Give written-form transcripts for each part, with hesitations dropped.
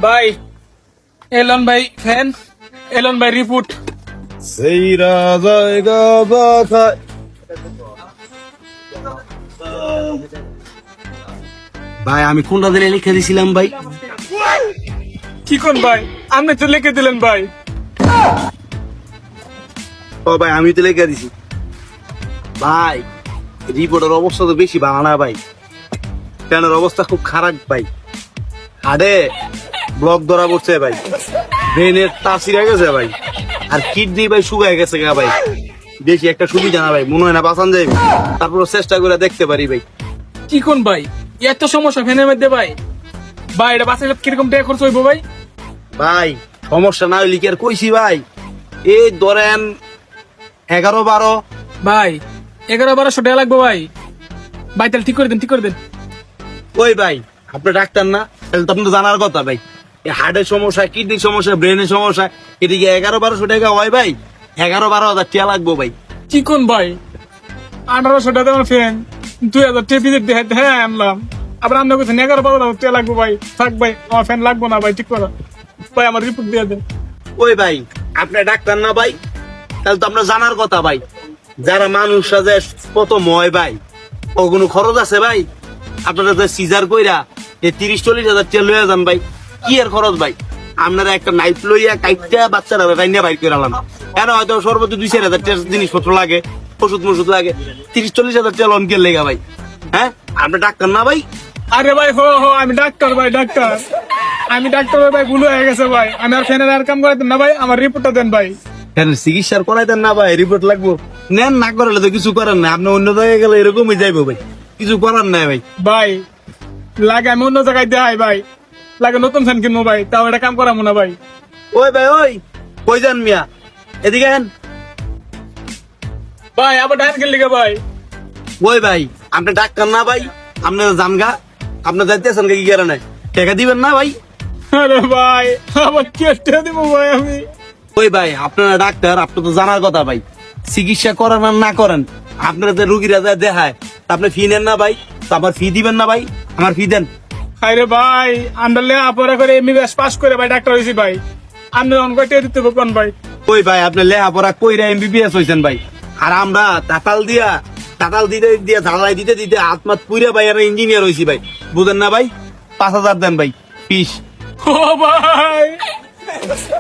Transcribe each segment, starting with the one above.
ভাই এলন ভাই fan, Elon ভাই রিপোর্ট। সেইরা জায়গা বাখায়। ভাই আমি কোনটা দিলে লিখে দিছিলাম ভাই? কি কোন ভাই, আপনি তো লিখে দিলেন ভাই। ও ভাই আমি তো লিখে দিছি ভাই। রিপোর্টের অবস্থা তো বেশি ভালো না ভাই, ফ্যানের অবস্থা খুব খারাপ ভাই। হাড়ে ব্লক ধরা পড়ছে ভাই, ব্রেনের তার ছিঁড়ে গেছে ভাই, আর কিডনি ভাই শুকায় গেছে গা ভাই। বেশি একটা সুবিধা না ভাই, মনে হয় না বাঁচান যাই। তারপর চেষ্টা করে দেখতে পারি ভাই। কি কোন ভাই, এত সমস্যা ফ্যানের মধ্যে ভাই? ভাই এটা বাঁচাইলে কিরকম টাকা খরচ হইব ভাই? ভাই সমস্যা না হইলে কি আর কইছি ভাই, এই ধরেন 11-12। ভাই 1100-1200 টাকা লাগবে ভাই। ভাই তাহলে ঠিক করে দেন, ঠিক করে দেন। ওই ভাই আপনি ডাক্তার না, তাহলে তো আপনার জানার কথা ভাই। এই হার্টের সমস্যা, কিডনির সমস্যা, ব্রেনের সমস্যা, এদিকে 11-1200 টাকা হয় ভাই। 11-12 হাজার টাকা লাগবো ভাই। কি কোন ভাই, 1800 টাকা আমার ফ্যান, 2000 টাকা ভিজিট হ্যাঁ আনলাম। আবার আপনি বলছেন 11-12 টাকা লাগবে ভাই। থাক ভাই, আমার ফ্যান লাগবো না ভাই, ঠিক করো ভাই, আমার রিপোর্ট দিয়ে দেন। ওই ভাই আপনি ডাক্তার না ভাই, তাহলে তো আপনার জানার কথা ভাই। যারা মানুষরা যে প্রথম হয় ভাই, ও কোনো খরচ আছে ভাই? আপনারা যে সিজার কইরা এই 30-40 হাজার টাকা লইয়া যান ভাই, কি এর খরচ ভাই? আপনারা একটা নাইফ লইয়া কাইটটা বাচ্চারা রাইনা বাইর করে আলাম, কেন হয়তো সর্বোচ্চ 2-4 হাজার টাকা জিনিসপত্র লাগে, ওষুধ মষুধ লাগে। 30-40 হাজার টাকা লোন কে লেগা ভাই? হ্যাঁ আপনি ডাক্তার না ভাই? আরে ভাই হো হো, আমি ডাক্তার ভাই, ডাক্তার। আমি ডাক্তার ভাই, ভুল হয়ে গেছে ভাই। আমি আর ফ্যানের আর কাম করাইতেন না ভাই, আমার রিপোর্টটা দেন ভাই। কেন চিকিৎসার করাই দেন না ভাই? রিপোর্ট লাগবো, নেন না করালে তো কিছু করার নাই। আপনি অন্য জায়গায় গেলে এরকমই যাইবো ভাই, কিছু করার নাই ভাই। ভাই লাগে আমি অন্য জায়গায় দেখাই ভাই, লাগে নতুন ফ্যান কিনবো ভাই, তাও এটা কাম করাবো না ভাই। ওই ভাই ওই কই যান মিয়া, এদিকে আন। ভাই আবার ডান গেল লিখে ভাই। ওই ভাই আপনি ডাক্তার না ভাই? আপনার জানগা, আপনার যাইতেছেন কি কারণে? টাকা দিবেন না ভাই? আরে ভাই আবার কেটে দিব ভাই আমি। ওই ভাই আপনারা ডাক্তার, আপনার তো জানার কথা ভাই। চিকিৎসা করেন আর না করেন, আপনারা যে রুগীরা যায় দেখায়, তা আপনি ফি নেন না ভাই? তো আমার ফি দিবেন না ভাই? আমার ফি দেন। আরে ভাই আন্ডারলে আপরা করে এমবিবিএস পাস করে ভাই ডাক্তার হইছি ভাই। আপনি অন কয়টা দিতে কোন ভাই? ওই ভাই আপনি লেখাপড়া কইরা এমবিবিএস হইছেন ভাই, আর আমরা তাতাল দিতে দিয়া ঝালাই দিতে দিতে আত্মাত পুরা ভাই আর ইঞ্জিনিয়ার হইছি ভাই, বুঝেন না ভাই? 5,000 দেন ভাই ফিস। ও ভাই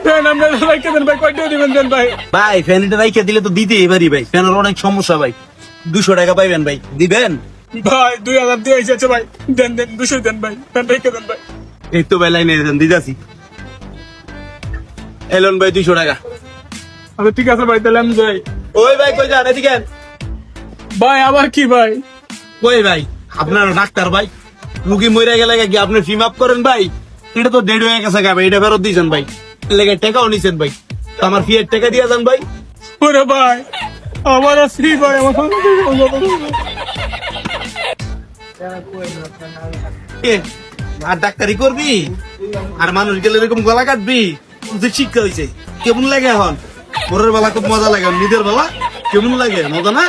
ফ্যান আমরা রাইখে দেন ভাই, কয়টা দিবেন দেন ভাই। ভাই ফ্যানটা রাইখে দিলে তো দিতে এবারই ভাই, ফ্যানের অনেক সমস্যা ভাই। 200 টাকা পাইবেন ভাই, দিবেন? ভাই 2000 দিয়ে এসেছে ভাই, দেন দেন 200 দেন ভাই, ফ্যান রাইখে দেন ভাই। এই তো ভাই লাইনে দেন, দিদাছি। এলন ভাই 200 টাকা। আচ্ছা ঠিক আছে ভাই, তাহলে আমি যাই। ওই ভাই কই যান, এদিকে আন। ভাই আবার কি ভাই? ওই ভাই আপনার ডাক্তার ভাই, রুগী মরে গেলে কি আপনি ফি মাফ করেন ভাই? এটা তো ডেড হয়ে গেছে ভাই, এটা ফেরত দিয়েছেন ভাই, লেগে টাকাও নিছেন ভাই। তো আমার ফি এর টাকা দিয়ে যান ভাই। ওরে ভাই আমার ফ্রি ভাই, আমার এ, আর ডাক্তারি করবি আর মানুষ গেলে এরকম গলা কাটবি? তোদের শিক্ষা হয়েছে কেমন লাগে এখন? পরের বেলা খুব মজা লাগে, নিজের বেলা কেমন লাগে মজা না?